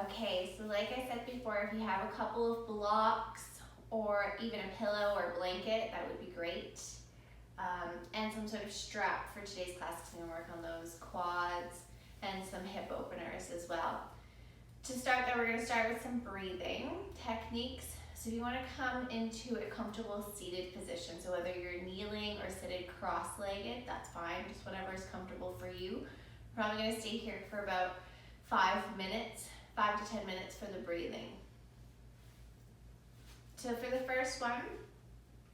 Okay, so like I said before, if you have a couple of blocks or even a pillow or blanket, that would be great. And some sort of strap for today's class, because I'm going to work on those quads and some hip openers as well. To start though, we're going to start with some breathing techniques. So if you want to come into a comfortable seated position, so whether you're kneeling or seated cross-legged, that's fine, just whatever is comfortable for you. We're probably going to stay here for about 5 minutes, 5 to 10 minutes for the breathing. So for the first one,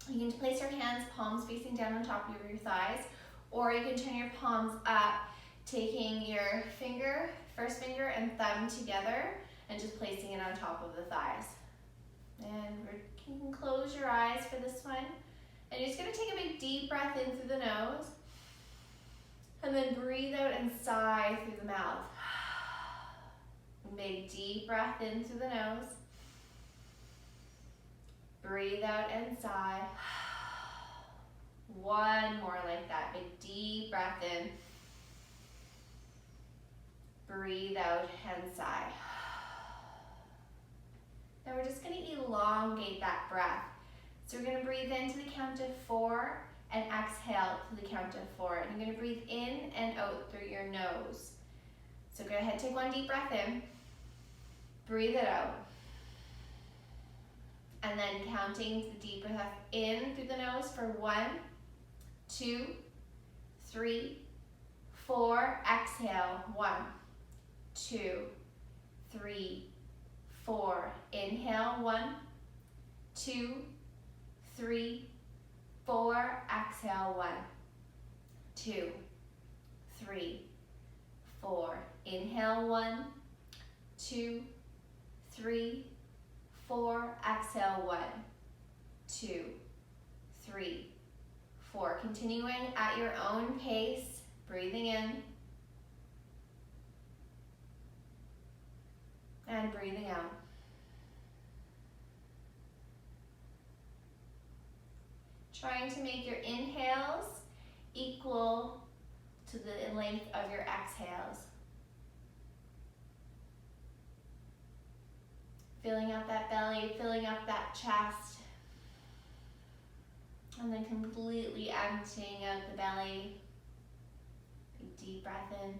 you can place your hands palms facing down on top of your thighs, or you can turn your palms up, taking your first finger and thumb together and just placing it on top of the thighs. And you can close your eyes for this one. And you're just going to take a big deep breath in through the nose, and then breathe out and sigh through the mouth. Big deep breath in through the nose. Breathe out and sigh. One more like that. Big deep breath in. Breathe out and sigh. Now we're just going to elongate that breath. So we're going to breathe in to the count of 4 and exhale to the count of 4. And you're going to breathe in and out through your nose. So go ahead, take one deep breath in. Breathe it out. And then counting the deep breath in through the nose for 1, 2, 3, 4. Exhale. 1, 2, 3, 4. Inhale. 1, 2, 3, 4. Exhale. 1, 2, 3, 4. Inhale. 1, 2, 3, 4. Exhale. 1, 2, 3, 4. Continuing at your own pace, breathing in and breathing out. Trying to make your inhales equal to the length of your exhales. Filling up that belly, filling up that chest, and then completely emptying out the belly. Big deep breath in.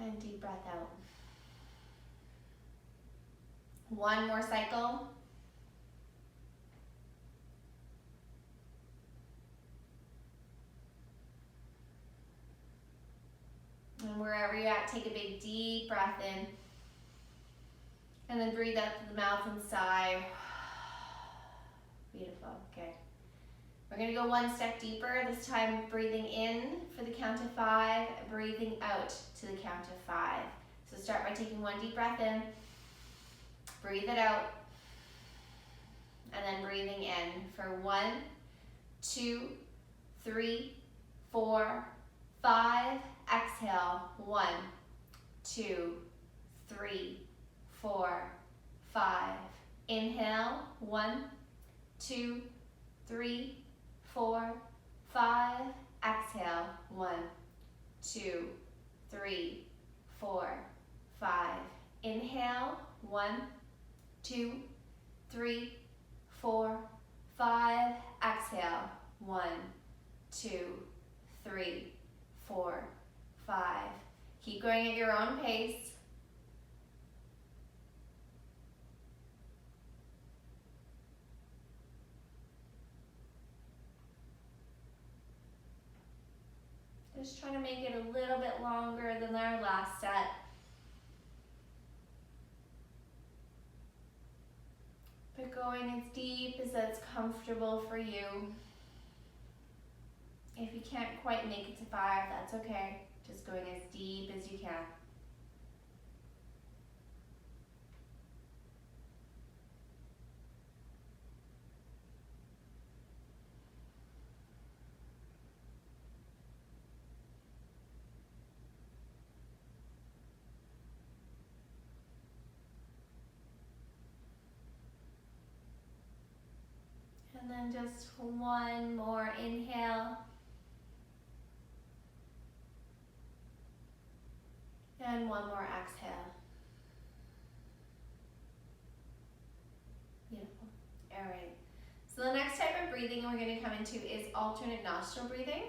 And deep breath out. One more cycle. And wherever you're at, take a big deep breath in. And then breathe out through the mouth and sigh. Beautiful, okay. We're gonna go one step deeper, this time breathing in for the count of 5, breathing out to the count of 5. So start by taking one deep breath in, breathe it out, and then breathing in for 1, 2, 3, 4, 5. Exhale. 1, 2, 3, 4, 5. Inhale. 1, 2, 3, 4, 5. Exhale. 1, 2, 3, 4, 5. Inhale. 1, 2, 3, 4, 5. Exhale. 1, 2, 3, 4, 5. Keep going at your own pace. Just trying to make it a little bit longer than our last set. But going as deep as that's comfortable for you. If you can't quite make it to 5, that's okay. Just going as deep as you can. And then just one more inhale. And one more exhale. Beautiful. All right. So the next type of breathing we're going to come into is alternate nostril breathing.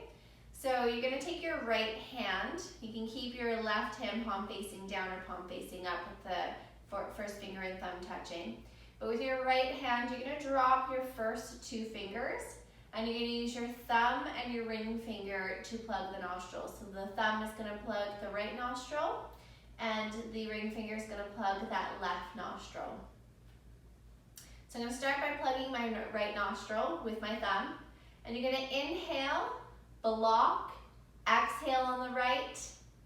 So you're going to take your right hand. You can keep your left hand palm facing down or palm facing up with the first finger and thumb touching. But with your right hand, you're going to drop your first two fingers, and you're going to use your thumb and your ring finger to plug the nostrils. So the thumb is going to plug the right nostril, and the ring finger is going to plug that left nostril. So I'm going to start by plugging my right nostril with my thumb, and you're going to inhale, block, exhale on the right,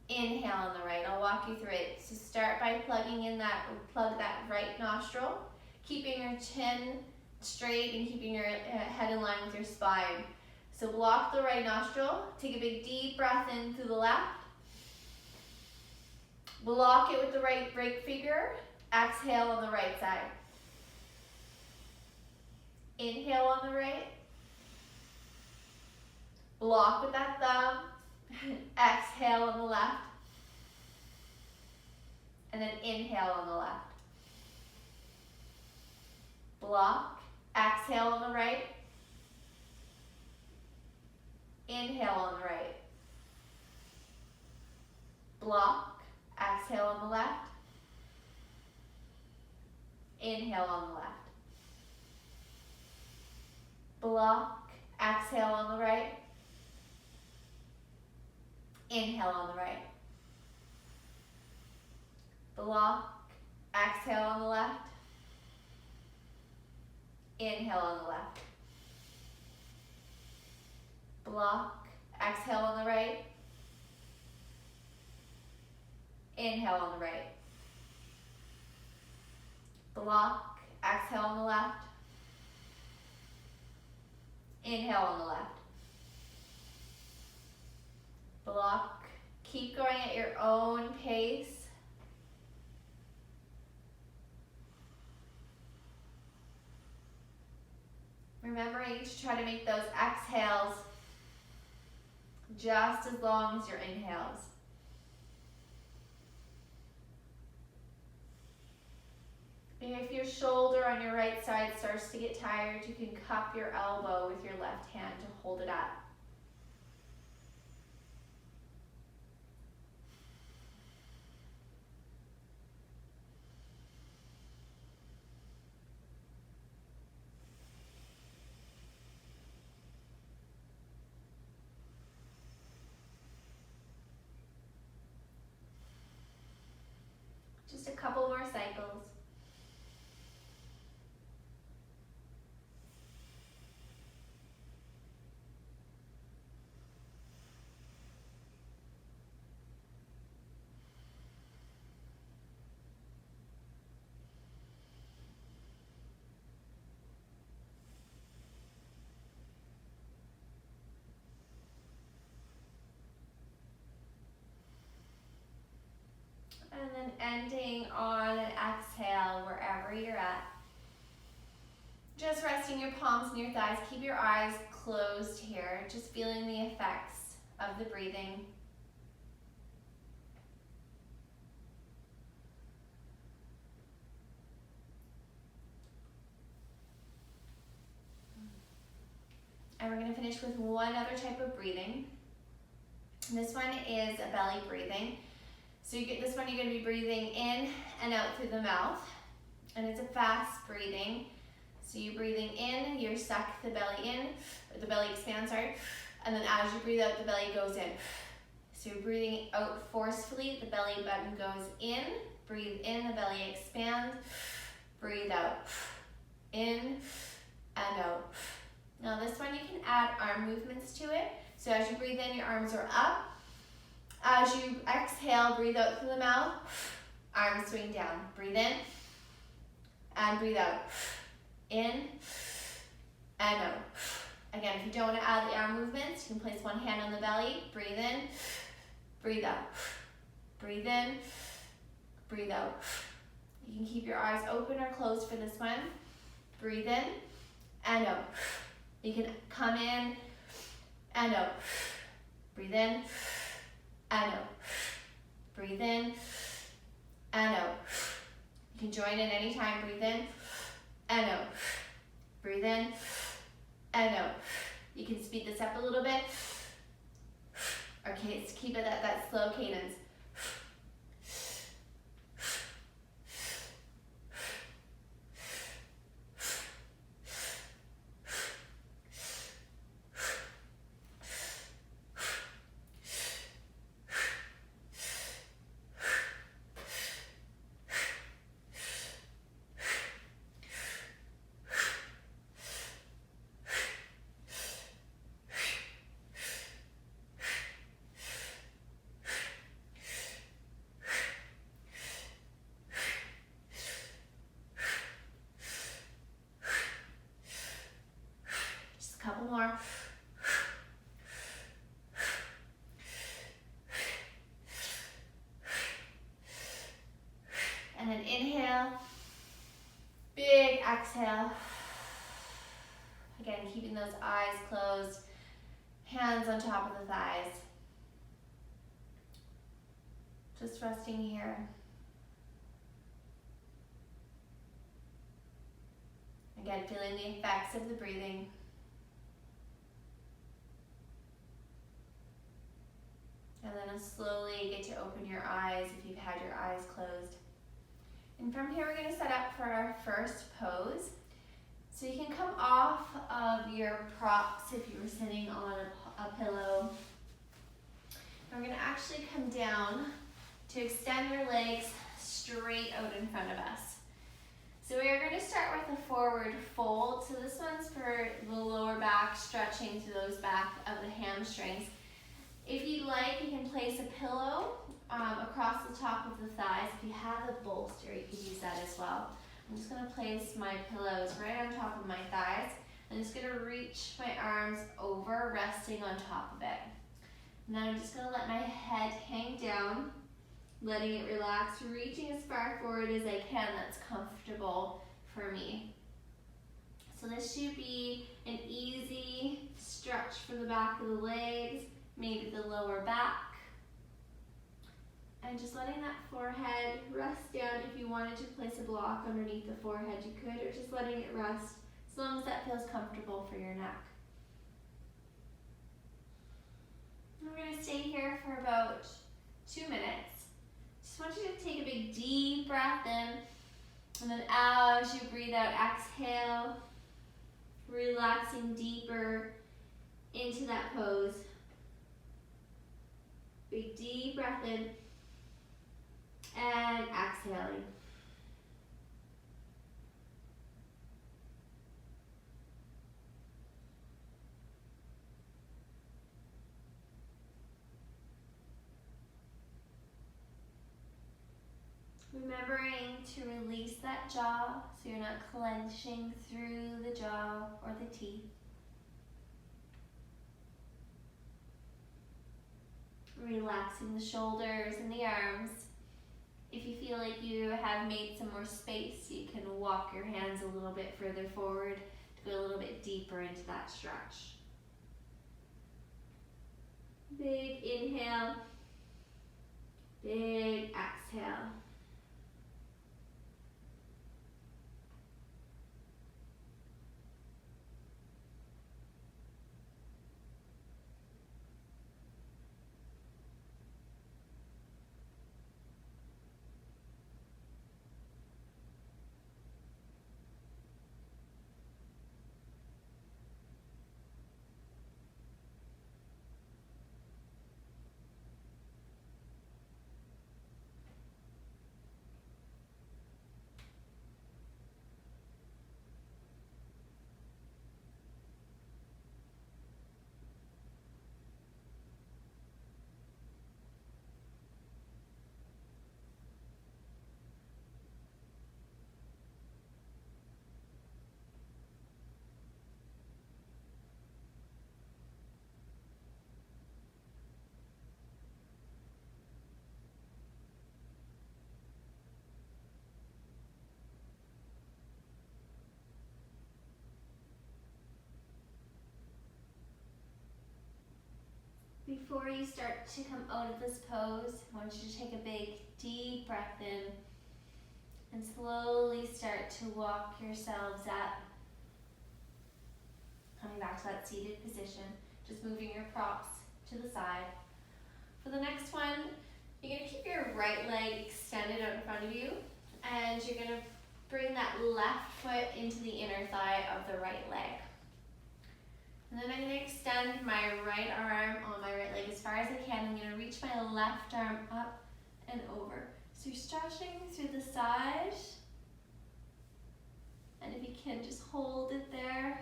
inhale on the right. I'll walk you through it. So start by plug that right nostril, keeping your chin straight and keeping your head in line with your spine. So block the right nostril, take a big deep breath in through the left, block it with the right ring finger, exhale on the right side. Inhale on the right, block with that thumb, exhale on the left, and then inhale on the left. Block, exhale on the right, inhale on the right. Block, exhale on the left, inhale on the left. Block, exhale on the right, inhale on the right. Block, exhale on the left, inhale on the left. Block, exhale on the right, inhale on the right. Block, exhale on the left, inhale on the left. Block, keep going at your own pace. Remembering to try to make those exhales just as long as your inhales. And if your shoulder on your right side starts to get tired, you can cup your elbow with your left hand to hold it up. Just a couple more cycles. And then ending on an exhale wherever you're at. Just resting your palms and your thighs. Keep your eyes closed here. Just feeling the effects of the breathing. And we're going to finish with one other type of breathing. This one is a belly breathing. So you get this one, you're going to be breathing in and out through the mouth, and it's a fast breathing. So you're breathing in, you suck the belly in, or the belly expands, sorry, and then as you breathe out, the belly goes in. So you're breathing out forcefully, the belly button goes in, breathe in, the belly expands, breathe out, in and out. Now this one you can add arm movements to it. So as you breathe in, your arms are up. As you exhale, breathe out through the mouth, arms swing down. Breathe in and breathe out. In and out. Again, if you don't want to add the arm movements, you can place one hand on the belly, breathe in, breathe out. Breathe in, breathe out. You can keep your eyes open or closed for this one. Breathe in and out. You can come in and out. Breathe in and out. Breathe in and out. You can join in anytime. Breathe in and out. Breathe in and out. You can speed this up a little bit. Okay, let's keep it at that slow cadence. Couple more. And then inhale, big exhale. Again, keeping those eyes closed, hands on top of the thighs. Just resting here. Again, feeling the effects of the breathing. And then slowly get to open your eyes if you've had your eyes closed. And from here, we're going to set up for our first pose. So you can come off of your props if you were sitting on a pillow. And we're going to actually come down to extend your legs straight out in front of us. So we are going to start with a forward fold. So this one's for the lower back, stretching to those back of the hamstrings. If you'd like, you can place a pillow across the top of the thighs. If you have a bolster, you can use that as well. I'm just going to place my pillows right on top of my thighs. I'm just going to reach my arms over, resting on top of it. And then I'm just going to let my head hang down, letting it relax, reaching as far forward as I can that's comfortable for me. So this should be an easy stretch for the back of the legs, maybe the lower back. And just letting that forehead rest down. If you wanted to place a block underneath the forehead, you could, or just letting it rest as long as that feels comfortable for your neck. And we're going to stay here for about 2 minutes. Just want you to take a big deep breath in, and then as you breathe out, exhale, relaxing deeper into that pose. Big deep breath in and exhaling. Remembering to release that jaw so you're not clenching through the jaw or the teeth. Relaxing the shoulders and the arms. If you feel like you have made some more space, you can walk your hands a little bit further forward to go a little bit deeper into that stretch. Big inhale, big exhale. Before you start to come out of this pose, I want you to take a big deep breath in and slowly start to walk yourselves up. Coming back to that seated position, just moving your props to the side. For the next one, you're going to keep your right leg extended out in front of you, and you're going to bring that left foot into the inner thigh of the right leg. And then I'm going to extend my right arm on my right leg as far as I can. I'm going to reach my left arm up and over. So you're stretching through the side. And if you can, just hold it there.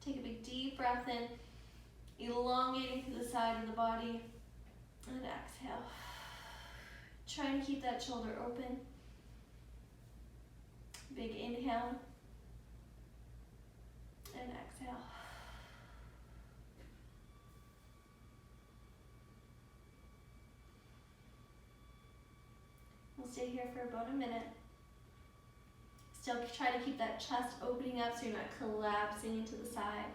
Take a big deep breath in, elongating through the side of the body. And exhale. Trying to keep that shoulder open. Big inhale. And exhale. We'll stay here for about a minute. Still try to keep that chest opening up so you're not collapsing into the side.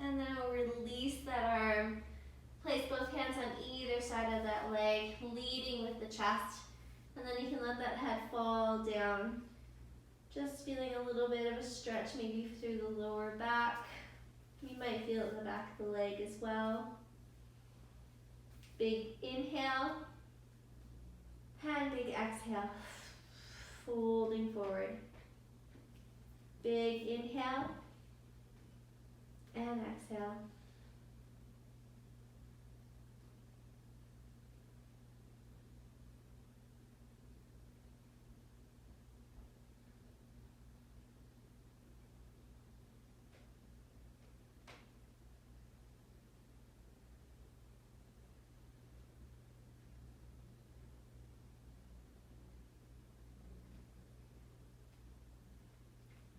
And then we'll release that arm. Place both hands on either side of that leg, leading with the chest. And then you can let that head fall down. Just feeling a little bit of a stretch maybe through the lower back. You might feel it in the back of the leg as well. Big inhale. And big exhale. Folding forward. Big inhale. And exhale.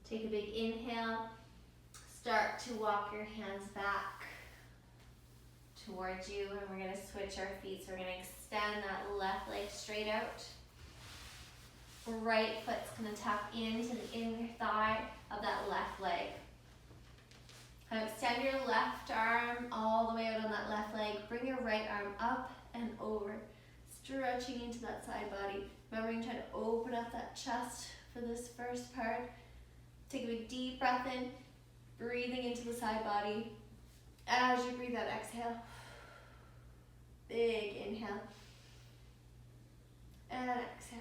Take a big inhale. Start to walk your hands back towards you, and we're going to switch our feet. So we're going to extend that left leg straight out. Right foot's going to tap into the inner thigh of that left leg. Now extend your left arm all the way out on that left leg. Bring your right arm up and over, stretching into that side body. Remembering, try to open up that chest for this first part. Take a big deep breath in, breathing into the side body. As you breathe out, exhale. Big inhale. And exhale.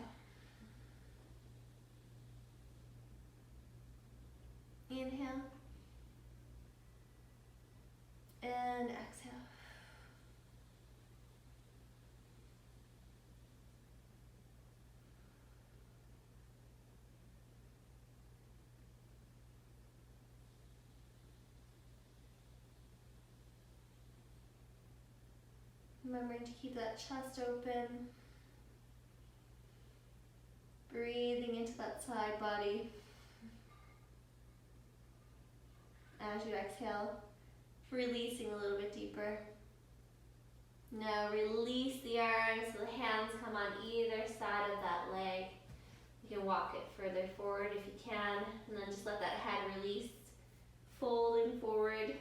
Inhale. And exhale. Remembering to keep that chest open. Breathing into that side body. As you exhale, releasing a little bit deeper. Now release the arms so the hands come on either side of that leg. You can walk it further forward if you can, and then just let that head release. Folding forward.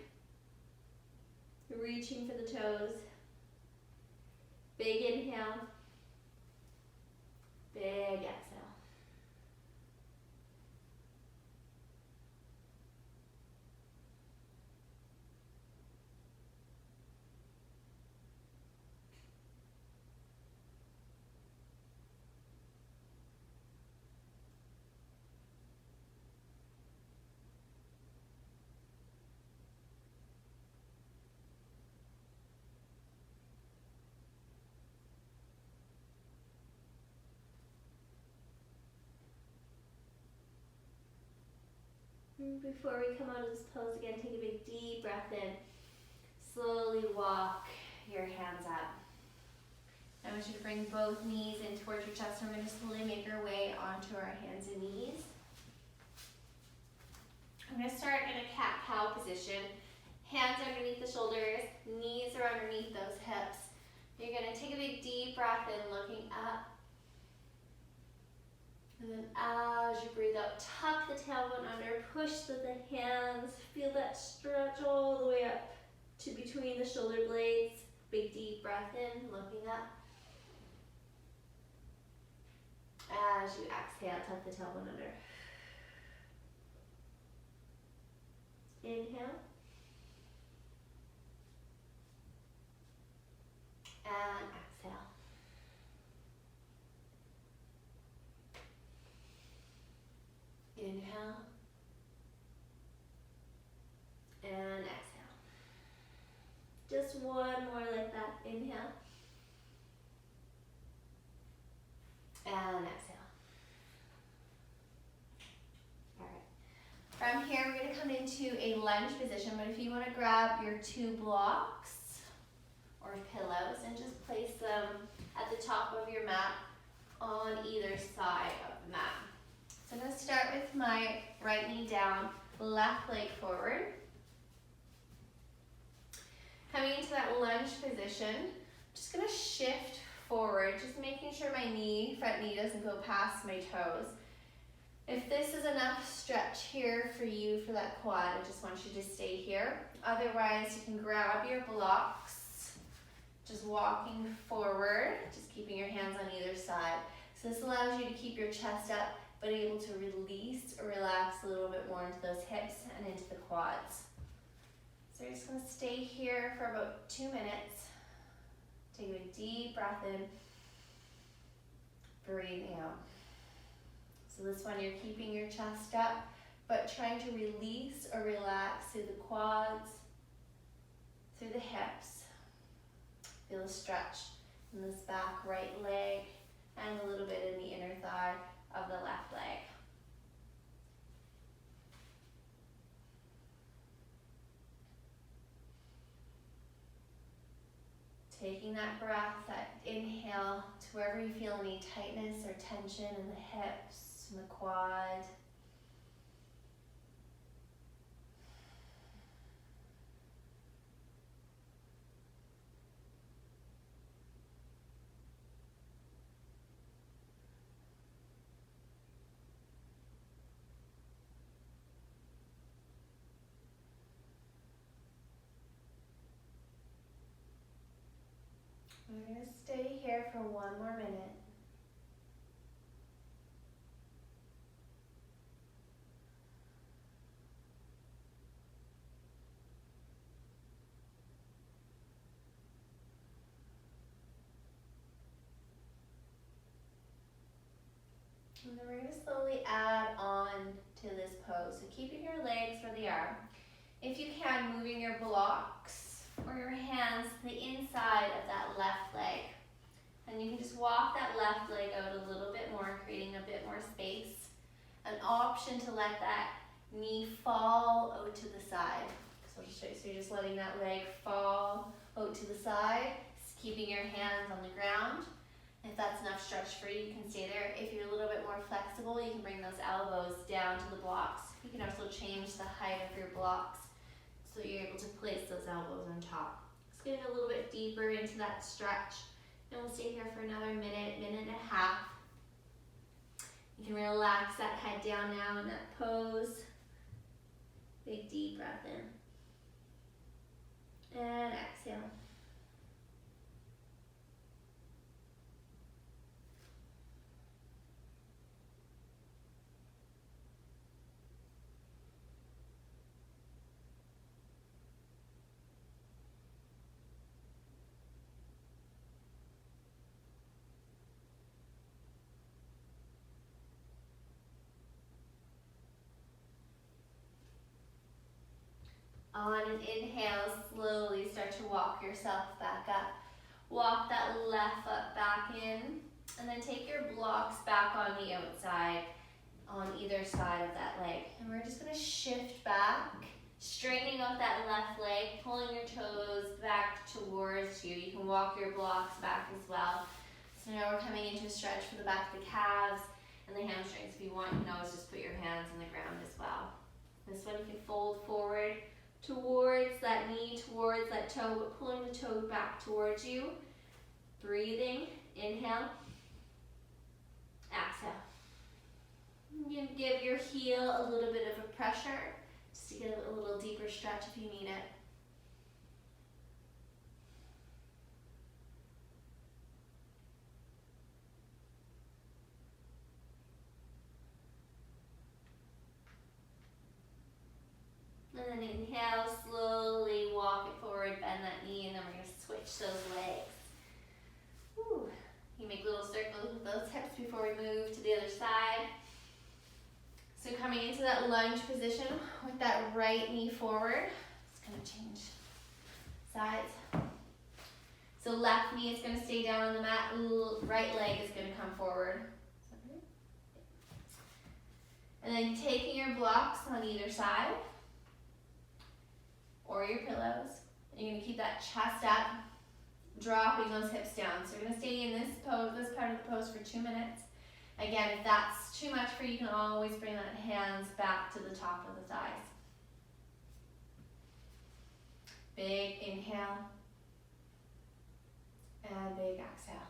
Reaching for the toes. Big inhale. Big exhale. Before we come out of this pose again, take a big deep breath in. Slowly walk your hands up. I want you to bring both knees in towards your chest. We're going to slowly make our way onto our hands and knees. I'm going to start in a cat-cow position. Hands underneath the shoulders, knees are underneath those hips. You're going to take a big deep breath in, looking up. And then as you breathe out, tuck the tailbone under, push with the hands, feel that stretch all the way up to between the shoulder blades. Big deep breath in, looking up. As you exhale, tuck the tailbone under. Inhale. And exhale. Inhale. And exhale. Just one more like that. Inhale. And exhale. All right. From here, we're going to come into a lunge position, but if you want to grab your 2 blocks or pillows and just place them at the top of your mat on either side of the mat. So I'm going to start with my right knee down, left leg forward. Coming into that lunge position, I'm just going to shift forward, just making sure my front knee doesn't go past my toes. If this is enough stretch here for you for that quad, I just want you to stay here. Otherwise, you can grab your blocks, just walking forward, just keeping your hands on either side. So this allows you to keep your chest up, but able to release or relax a little bit more into those hips and into the quads. So you're just going to stay here for about 2 minutes. Take a deep breath in, breathing out. So this one you're keeping your chest up, but trying to release or relax through the quads, through the hips. Feel a stretch in this back right leg and a little bit in the inner thigh of the left leg. Taking that breath, that inhale to wherever you feel any tightness or tension in the hips, in the quad. We're going to stay here for 1 more minute. And then we're going to slowly add on to this pose. So keeping your legs where they are. If you can, moving your blocks or your hands to the inside of that left leg. And you can just walk that left leg out a little bit more, creating a bit more space. An option to let that knee fall out to the side. So you're just letting that leg fall out to the side, keeping your hands on the ground. If that's enough stretch for you, you can stay there. If you're a little bit more flexible, you can bring those elbows down to the blocks. You can also change the height of your blocks so you're able to place those elbows on top. Just getting a little bit deeper into that stretch. And we'll stay here for another minute, minute and a half. You can relax that head down now in that pose. Big deep breath in. And exhale. On an inhale, slowly start to walk yourself back up. Walk that left foot back in, and then take your blocks back on the outside, on either side of that leg. And we're just gonna shift back, straightening out that left leg, pulling your toes back towards you. You can walk your blocks back as well. So now we're coming into a stretch for the back of the calves and the hamstrings. If you want, you can always just put your hands on the ground as well. This one you can fold forward towards that knee, towards that toe, but pulling the toe back towards you. Breathing, inhale, exhale. You can give your heel a little bit of a pressure, just to get a little deeper stretch if you need it. And then inhale, slowly walk it forward, bend that knee, and then we're going to switch those legs. Whew. You make little circles with those hips before we move to the other side. So coming into that lunge position with that right knee forward. It's going to change sides. So left knee is going to stay down on the mat, right leg is going to come forward. And then taking your blocks on either side, or your pillows. And you're going to keep that chest up, dropping those hips down. So you're going to stay in this pose, this part of the pose for 2 minutes. Again, if that's too much for you, you can always bring that hands back to the top of the thighs. Big inhale and big exhale.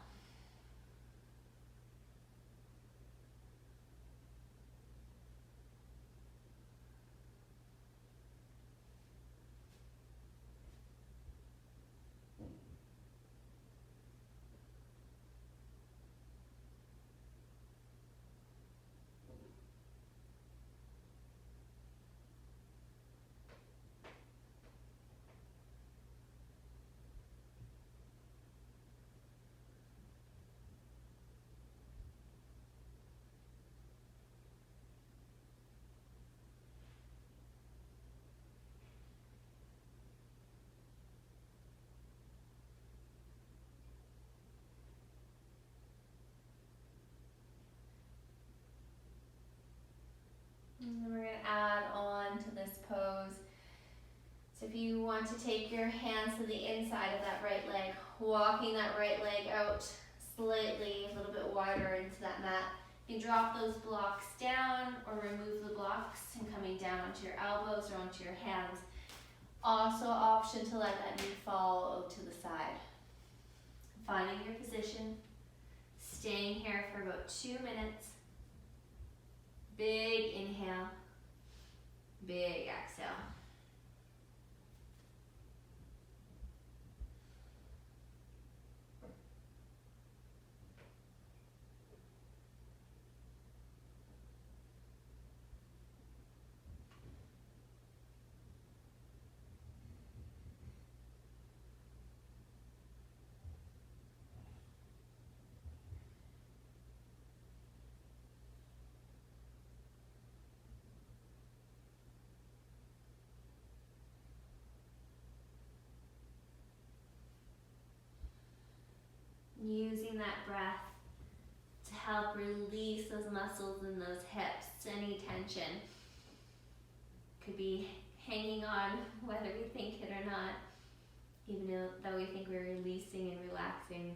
And then we're going to add on to this pose. So if you want to take your hands to the inside of that right leg, walking that right leg out slightly, a little bit wider into that mat. You can drop those blocks down or remove the blocks and coming down onto your elbows or onto your hands. Also an option to let that knee fall out to the side. Finding your position, staying here for about 2 minutes. Big inhale, big exhale. Using that breath to help release those muscles in those hips, any tension. Could be hanging on whether we think it or not, even though we think we're releasing and relaxing.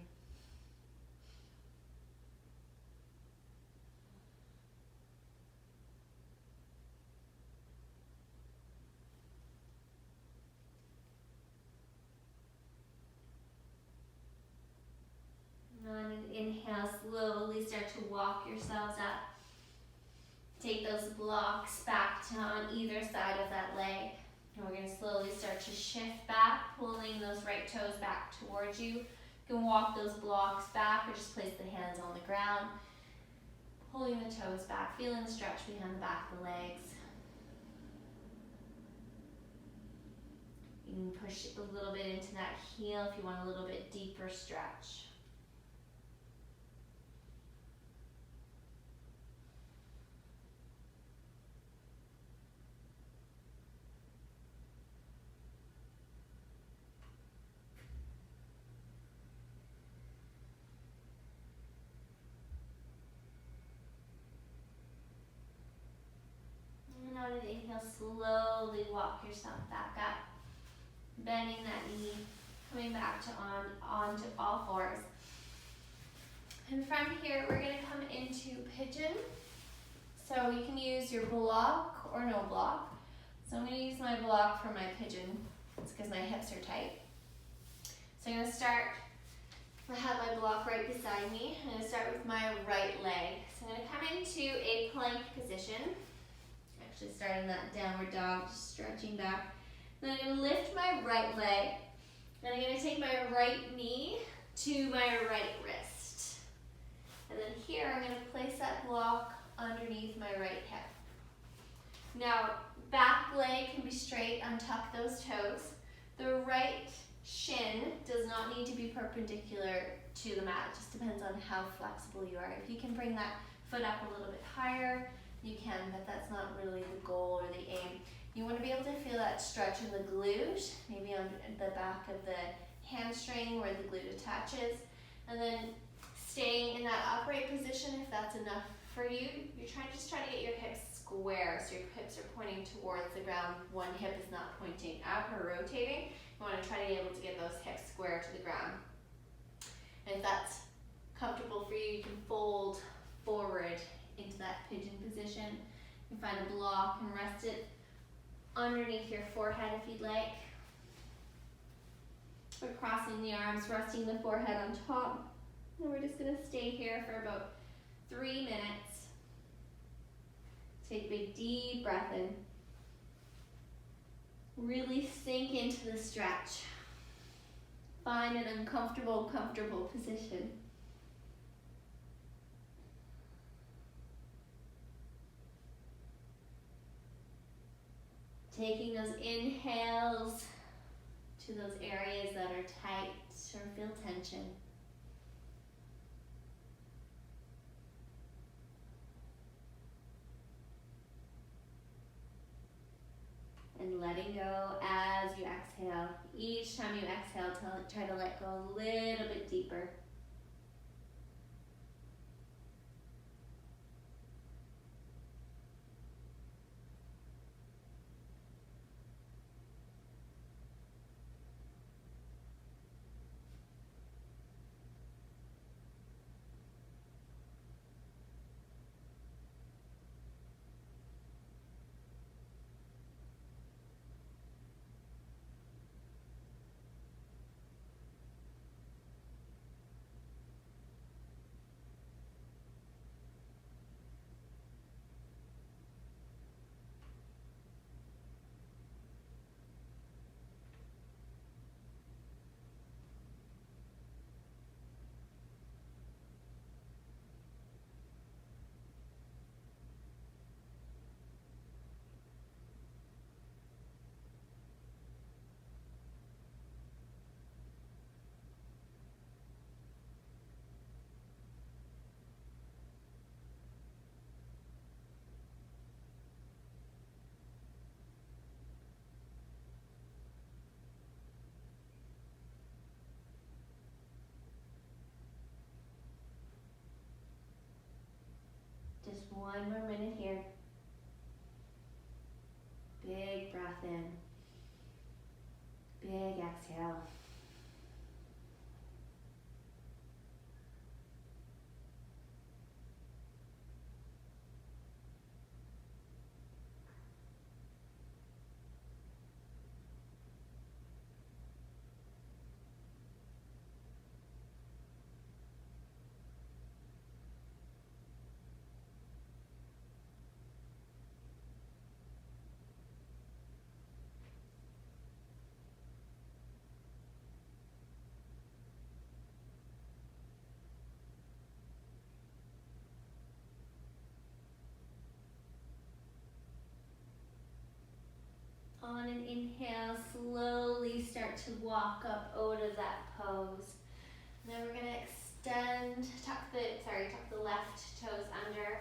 On an inhale, slowly start to walk yourselves up. Take those blocks back to on either side of that leg. And we're going to slowly start to shift back, pulling those right toes back towards you. You can walk those blocks back or just place the hands on the ground. Pulling the toes back, feeling the stretch behind the back of the legs. You can push a little bit into that heel if you want a little bit deeper stretch. And on an inhale, slowly walk yourself back up. Bending that knee, coming back to onto all fours. And from here, we're going to come into pigeon. So you can use your block or no block. So I'm going to use my block for my pigeon. It's because my hips are tight. So I'm going to start I have my block right beside me. I'm going to start with my right leg. So I'm going to come into a plank position. Actually starting that downward dog, just stretching back. Then I'm going to lift my right leg. Then I'm going to take my right knee to my right wrist. And then here I'm going to place that block underneath my right hip. Now, back leg can be straight, untuck those toes. The right shin does not need to be perpendicular to the mat. It just depends on how flexible you are. If you can bring that foot up a little bit higher, you can, but that's not really the goal or the aim. You want to be able to feel that stretch in the glute, maybe on the back of the hamstring where the glute attaches, and then staying in that upright position if that's enough for you. You're just trying to get your hips square, so your hips are pointing towards the ground. One hip is not pointing up or rotating. You want to try to be able to get those hips square to the ground. And if that's comfortable for you, you can fold forward into that pigeon position. You can find a block and rest it underneath your forehead if you'd like. We're crossing the arms, resting the forehead on top. And we're just going to stay here for about 3 minutes. Take a big deep breath in. Really sink into the stretch. Find an uncomfortable, comfortable position. Taking those inhales to those areas that are tight or feel tension. And letting go as you exhale. Each time you exhale, try to let go a little bit deeper. Just one more minute here. Big breath in. Big exhale. On an inhale, slowly start to walk up out of that pose. Now we're going to extend, tuck the left toes under,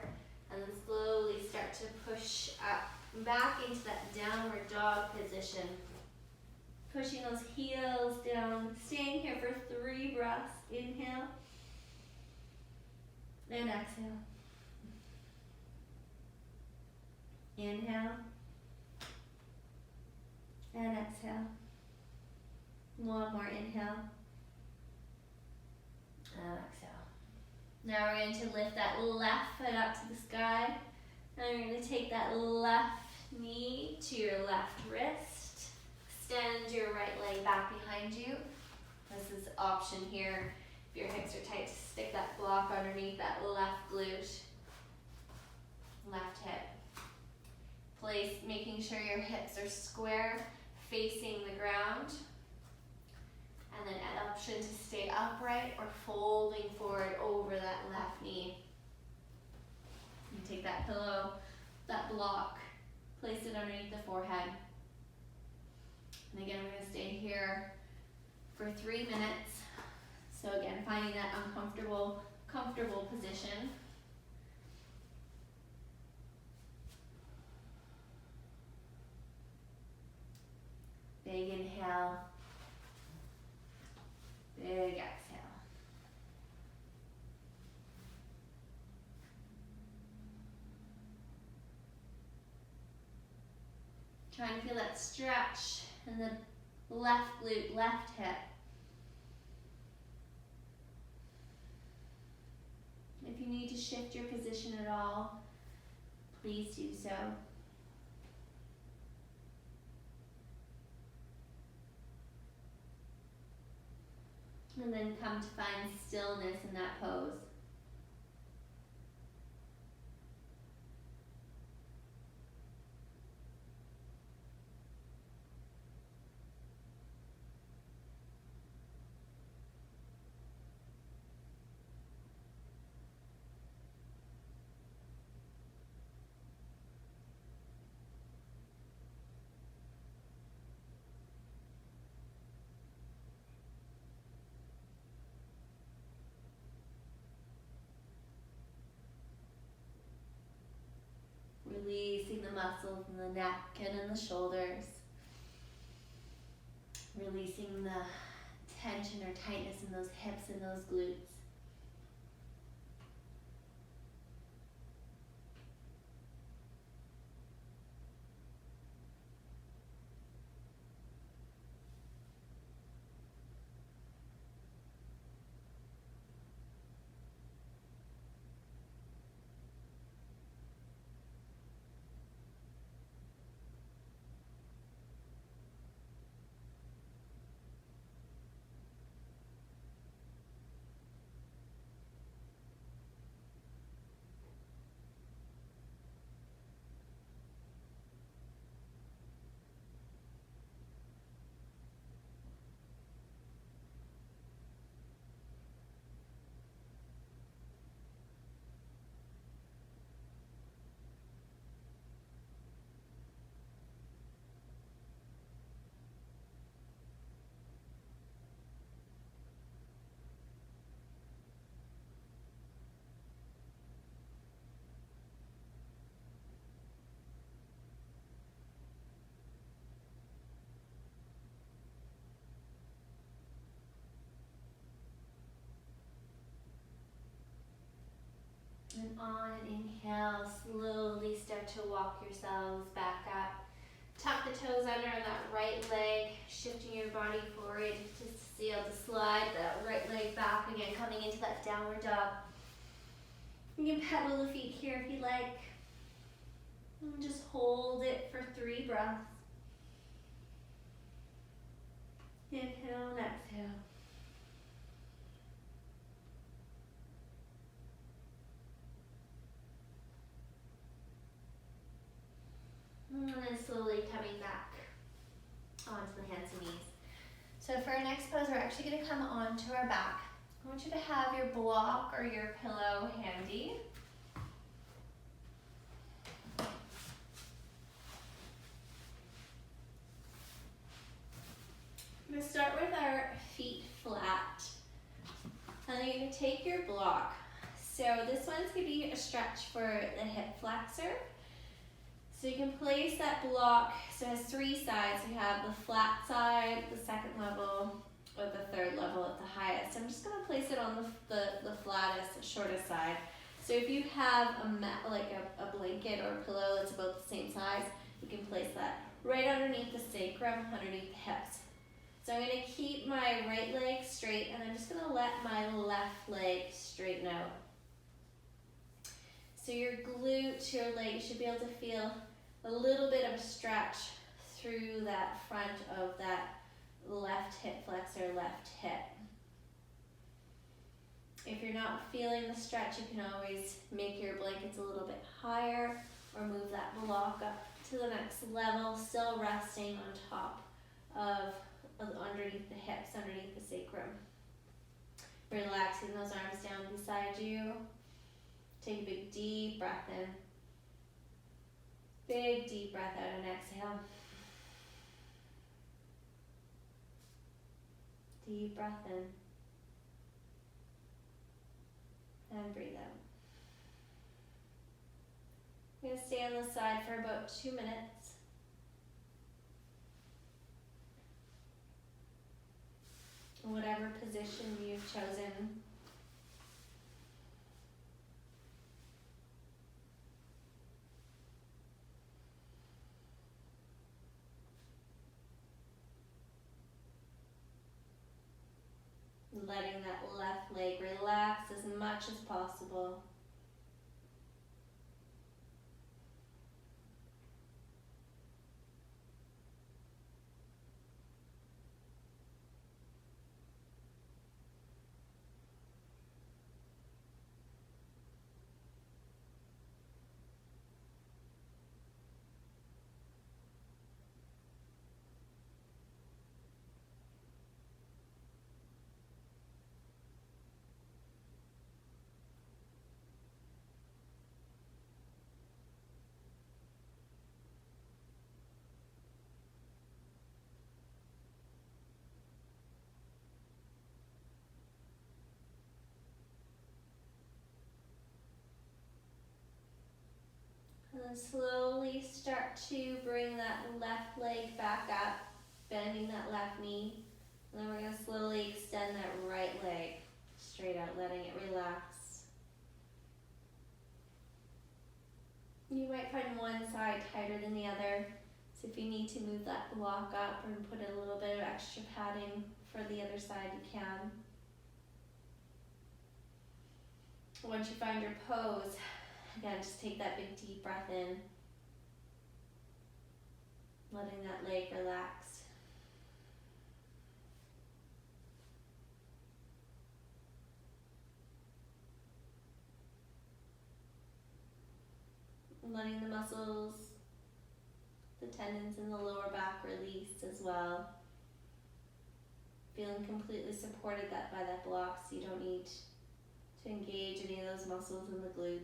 and then slowly start to push up back into that downward dog position. Pushing those heels down, staying here for 3 breaths. Inhale and exhale. Inhale and exhale. One more inhale and exhale. Now we're going to lift that left foot up to the sky. And we're going to take that left knee to your left wrist. Extend your right leg back behind you. This is option here. If your hips are tight, stick that block underneath that left glute, left hip. Place, making sure your hips are square, facing the ground. And then an option to stay upright or folding forward over that left knee. You take that pillow, that block, place it underneath the forehead. And again, we're going to stay here for 3 minutes. So again, finding that comfortable position. Big inhale. Big exhale. Trying to feel that stretch in the left glute, left hip. If you need to shift your position at all, please do so. And then come to find stillness in that pose. Releasing the muscles in the neck and in the shoulders. Releasing the tension or tightness in those hips and those glutes. And on an inhale, slowly start to walk yourselves back up. Tuck the toes under on that right leg, shifting your body forward just to be able to slide that right leg back again, coming into that downward dog. You can pedal the feet here if you like. And just hold it for 3 breaths. Inhale and exhale. And then slowly coming back onto the hands and knees. So for our next pose, we're actually going to come onto our back. I want you to have your block or your pillow handy. I'm going to start with our feet flat. And then you're going to take your block. So this one's going to be a stretch for the hip flexor. So you can place that block, so it has 3 sides. You have the flat side, the second level, or the third level at the highest. I'm just going to place it on the flattest, shortest side. So if you have a blanket or a pillow that's about the same size, you can place that right underneath the sacrum, underneath the hips. So I'm going to keep my right leg straight, and I'm just going to let my left leg straighten out. So your glute, your leg, you should be able to feel a little bit of a stretch through that front of that left hip flexor, left hip. If you're not feeling the stretch, you can always make your blankets a little bit higher or move that block up to the next level, still resting on top of underneath the hips, underneath the sacrum. Relaxing those arms down beside you. Take a big deep breath in. Big deep breath out and exhale. Deep breath in. And breathe out. I'm going to stay on the side for about 2 minutes. Whatever position you've chosen. Letting that left leg relax as much as possible. And then slowly start to bring that left leg back up, bending that left knee. And then we're going to slowly extend that right leg straight out, letting it relax. You might find one side tighter than the other. So if you need to move that block up and put a little bit of extra padding for the other side, you can. Once you find your pose, again, just take that big deep breath in, letting that leg relax. And letting the muscles, the tendons in the lower back release as well. Feeling completely supported by that block, so you don't need to engage any of those muscles in the glutes.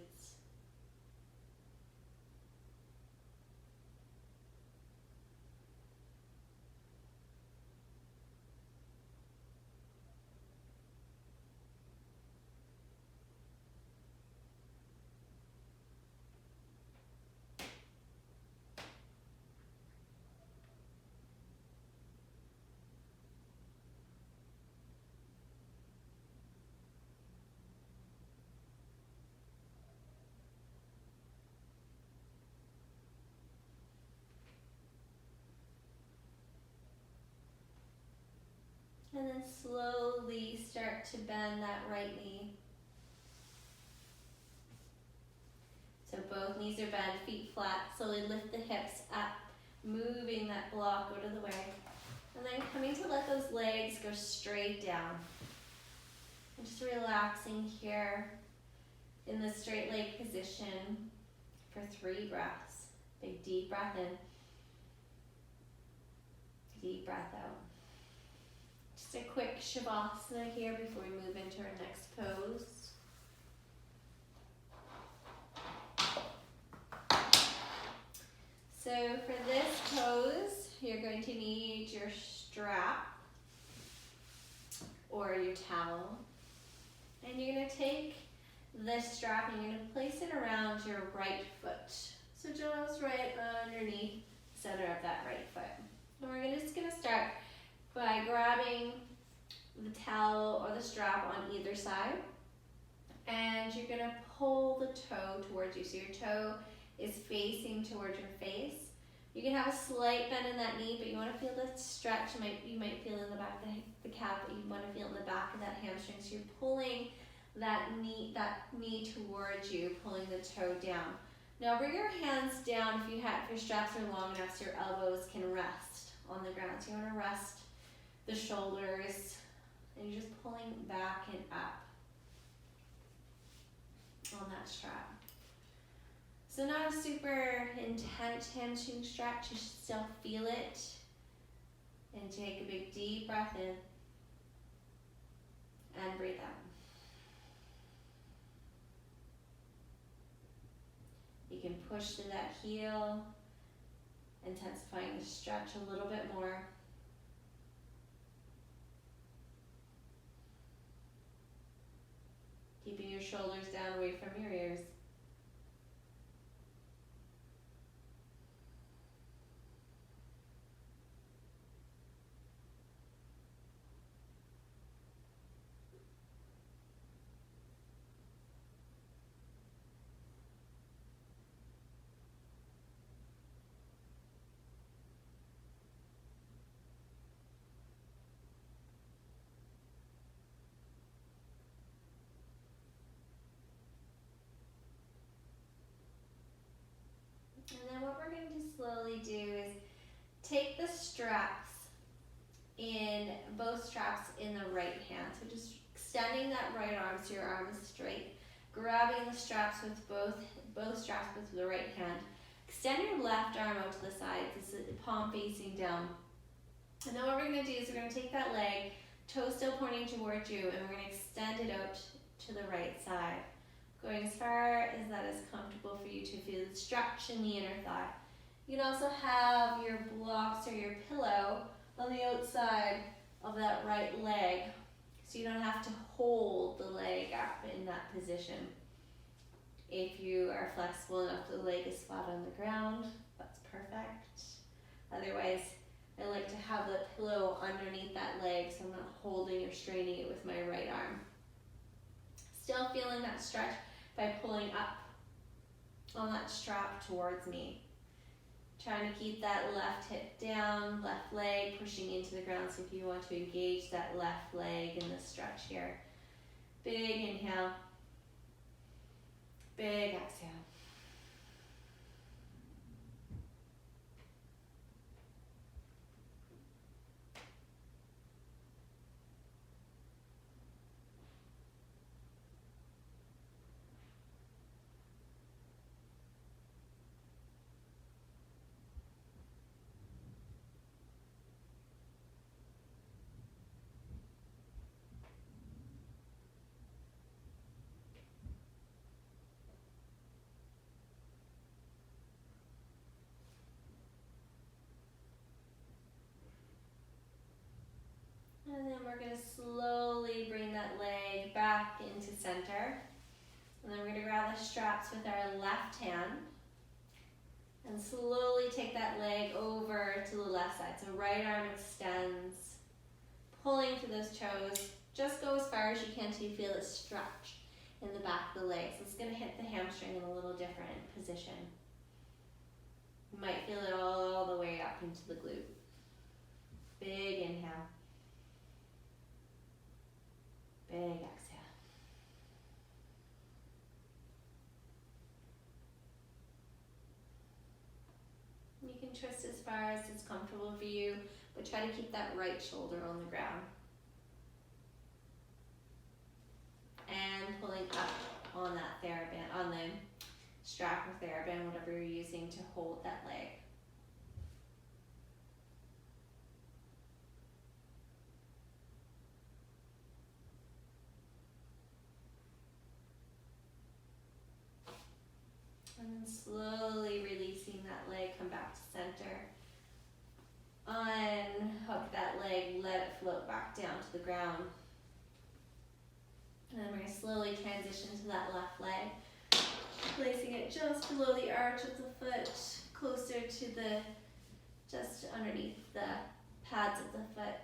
And then slowly start to bend that right knee. So both knees are bent, feet flat. Slowly lift the hips up, moving that block out of the way. And then coming to let those legs go straight down. And just relaxing here in the straight leg position for 3 breaths. Big deep breath in. Deep breath out. Just a quick Shavasana here before we move into our next pose. So for this pose, you're going to need your strap or your towel. And you're going to take this strap and you're going to place it around your right foot. So just right underneath the center of that right foot. And we're just going to start by grabbing the towel or the strap on either side, and you're going to pull the toe towards you. So your toe is facing towards your face. You can have a slight bend in that knee, but you want to feel the stretch. You might feel in the back of the calf, but you want to feel in the back of that hamstring. So you're pulling that knee towards you, pulling the toe down. Now bring your hands down if your straps are long enough so your elbows can rest on the ground. So you want to rest the shoulders, and you're just pulling back and up. So not a super intense hamstring stretch, you should still feel it. And take a big deep breath in and breathe out. You can push to that heel, intensifying the stretch a little bit more. Keeping your shoulders down away from your ears. And then what we're going to slowly do is take the straps both straps in the right hand. So just extending that right arm so your arm is straight. Grabbing the straps with both straps with the right hand. Extend your left arm out to the side, this is palm facing down. And then what we're going to do is we're going to take that leg, toe still pointing towards you, and we're going to extend it out to the right side. Going as far as that is comfortable for you to feel the stretch in the inner thigh. You can also have your blocks or your pillow on the outside of that right leg, so you don't have to hold the leg up in that position. If you are flexible enough, the leg is flat on the ground, that's perfect. Otherwise, I like to have the pillow underneath that leg so I'm not holding or straining it with my right arm. Still feeling that stretch by pulling up on that strap towards me. Trying to keep that left hip down, left leg pushing into the ground. So if you want to engage that left leg in the stretch here. Big inhale, big exhale. And then we're going to slowly bring that leg back into center. And then we're going to grab the straps with our left hand. And slowly take that leg over to the left side. So right arm extends, pulling through those toes. Just go as far as you can till you feel it stretch in the back of the leg. So it's going to hit the hamstring in a little different position. You might feel it all the way up into the glute. Big inhale. Big exhale. You can twist as far as it's comfortable for you, but try to keep that right shoulder on the ground. And pulling up on that TheraBand, on the strap or TheraBand, whatever you're using to hold that leg. And then slowly releasing that leg, come back to center. Unhook that leg, let it float back down to the ground. And then we're going to slowly transition to that left leg. Placing it just below the arch of the foot, closer to just underneath the pads of the foot.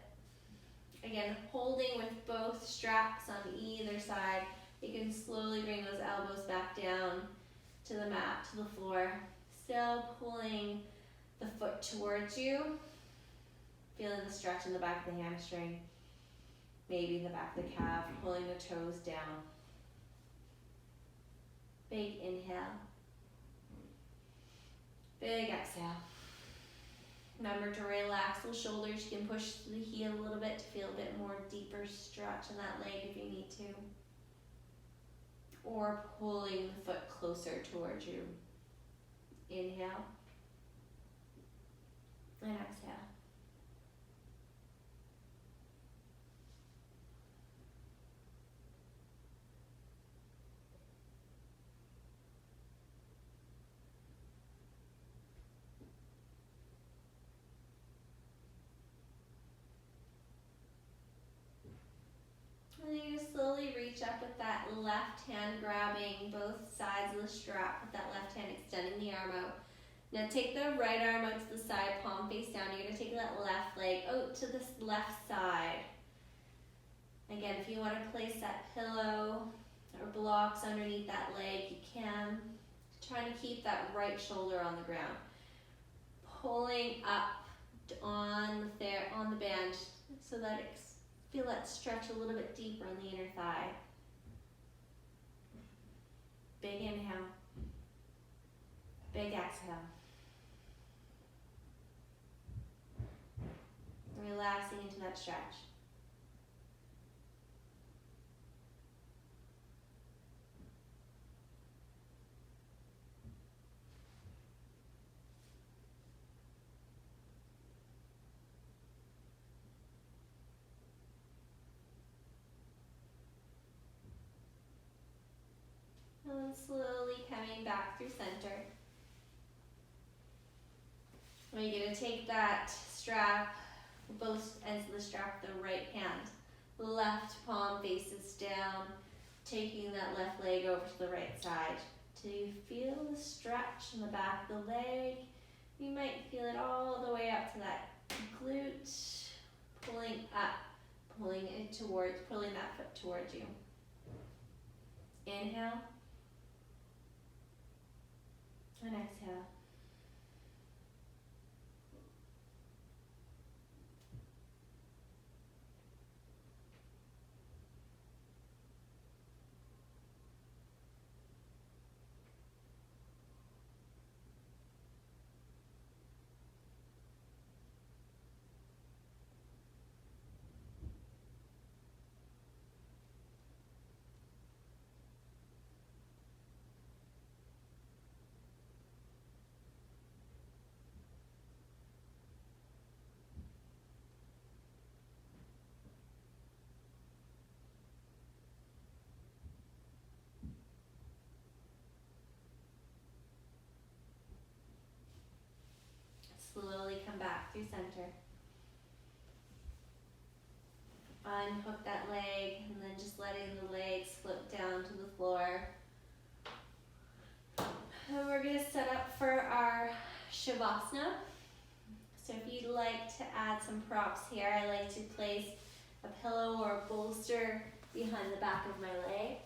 Again, holding with both straps on either side. You can slowly bring those elbows back down to the mat, to the floor. Still pulling the foot towards you. Feeling the stretch in the back of the hamstring. Maybe in the back of the calf, pulling the toes down. Big inhale. Big exhale. Remember to relax those shoulders. You can push the heel a little bit to feel a bit more deeper stretch in that leg if you need to. Or pulling the foot closer towards you. Inhale. And exhale. And then you slowly reach up with that left hand grabbing both sides of the strap, with that left hand extending the arm out. Now take the right arm out to the side, palm face down. You're going to take that left leg out to this left side. Again, if you want to place that pillow or blocks underneath that leg, you can. Trying to keep that right shoulder on the ground. Pulling up on the band so that feel that stretch a little bit deeper in the inner thigh. Big inhale. Big exhale. Relaxing into that stretch. And then slowly coming back through center. Now you're going to take that strap, both ends of the strap, the right hand. Left palm faces down, taking that left leg over to the right side. Till you feel the stretch in the back of the leg. You might feel it all the way up to that glute, pulling up, pulling that foot towards you. Inhale. And exhale. Slowly come back through center. Unhook that leg and then just letting the legs slip down to the floor. And we're going to set up for our Shavasana. So if you'd like to add some props here, I like to place a pillow or a bolster behind the back of my legs.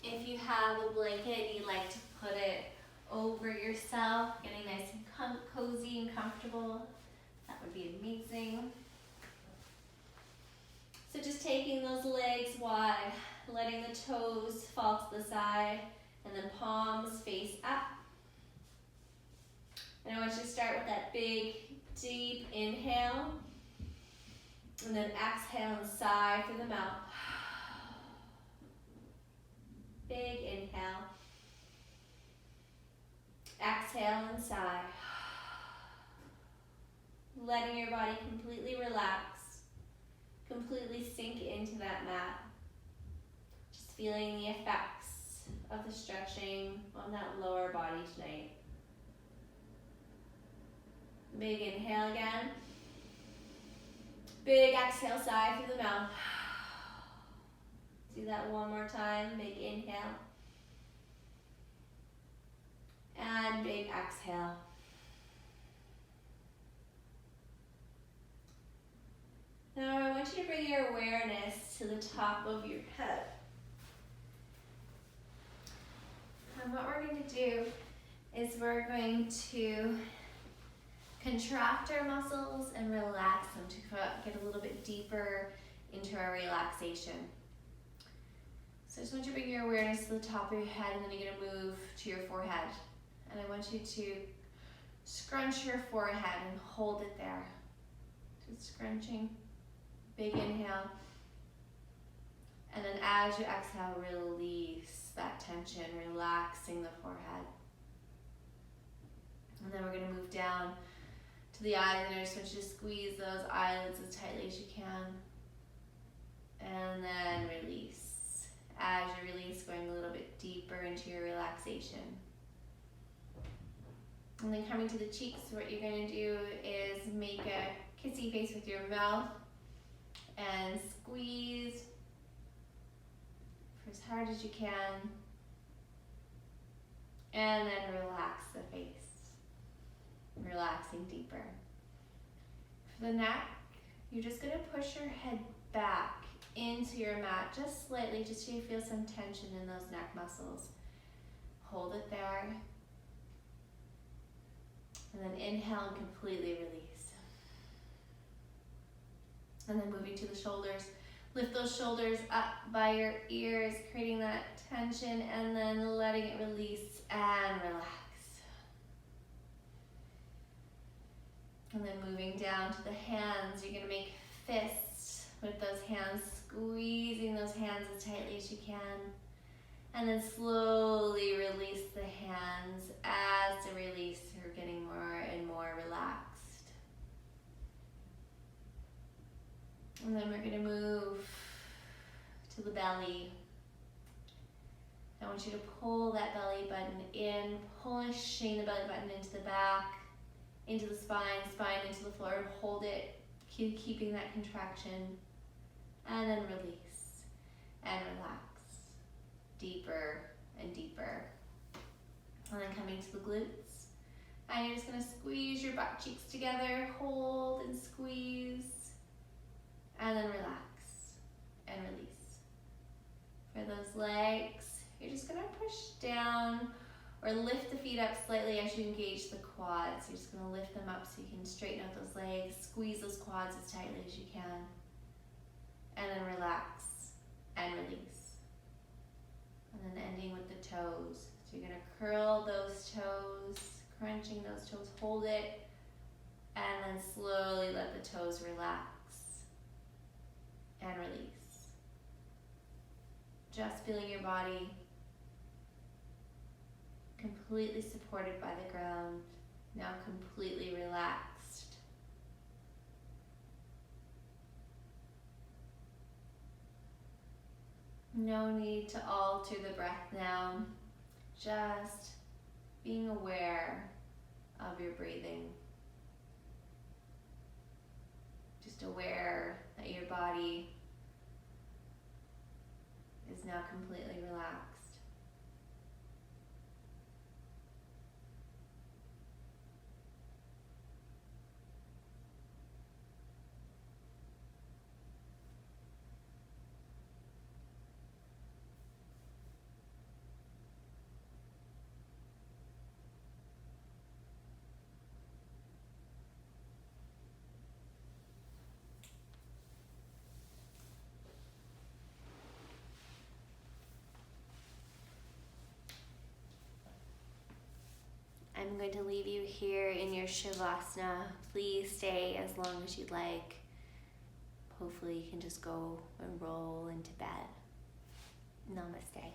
If you have a blanket, you like to put it over yourself, getting nice and cozy and comfortable. That would be amazing. So just taking those legs wide, letting the toes fall to the side, and then palms face up. And I want you to start with that big, deep inhale, and then exhale and sigh through the mouth. Big inhale. Exhale and sigh. Letting your body completely relax, completely sink into that mat. Just feeling the effects of the stretching on that lower body tonight. Big inhale again. Big exhale, sigh through the mouth. Do that one more time. Big inhale. And big exhale. Now I want you to bring your awareness to the top of your head. And what we're going to do is we're going to contract our muscles and relax them to get a little bit deeper into our relaxation. So I just want you to bring your awareness to the top of your head, and then you're going to move to your forehead. And I want you to scrunch your forehead and hold it there. Just scrunching. Big inhale. And then as you exhale, release. that tension, relaxing the forehead. And then we're going to move down to the eyes, and I just want you to squeeze those eyelids as tightly as you can. And then release. As you release, going a little bit deeper into your relaxation. And then coming to the cheeks, what you're going to do is make a kissy face with your mouth and squeeze for as hard as you can. And then relax the face, relaxing deeper. For the neck, you're just going to push your head back into your mat just slightly, just so you feel some tension in those neck muscles. Hold it there. And then inhale and completely release. And then moving to the shoulders. Lift those shoulders up by your ears, creating that tension, and then letting it release and relax. And then moving down to the hands, you're going to make fists with those hands, squeezing those hands as tightly as you can. And then slowly release the hands. As the release, you're getting more and more relaxed. And then we're going to move to the belly. I want you to pull that belly button in, pushing the belly button into the back, into the spine into the floor, and hold it, keeping that contraction. And then release and relax. Deeper and deeper. And then coming to the glutes. And you're just going to squeeze your butt cheeks together, hold and squeeze, and then relax and release. For those legs, you're just going to push down or lift the feet up slightly as you engage the quads. You're just going to lift them up so you can straighten out those legs, squeeze those quads as tightly as you can, and then relax and release. And then ending with the toes. So you're going to curl those toes, crunching those toes, hold it, and then slowly let the toes relax and release. Just feeling your body completely supported by the ground, now completely relaxed. No need to alter the breath now, just being aware of your breathing. Just aware that your body is now completely relaxed. I'm going to leave you here in your Shavasana. Please stay as long as you'd like. Hopefully you can just go and roll into bed. Namaste.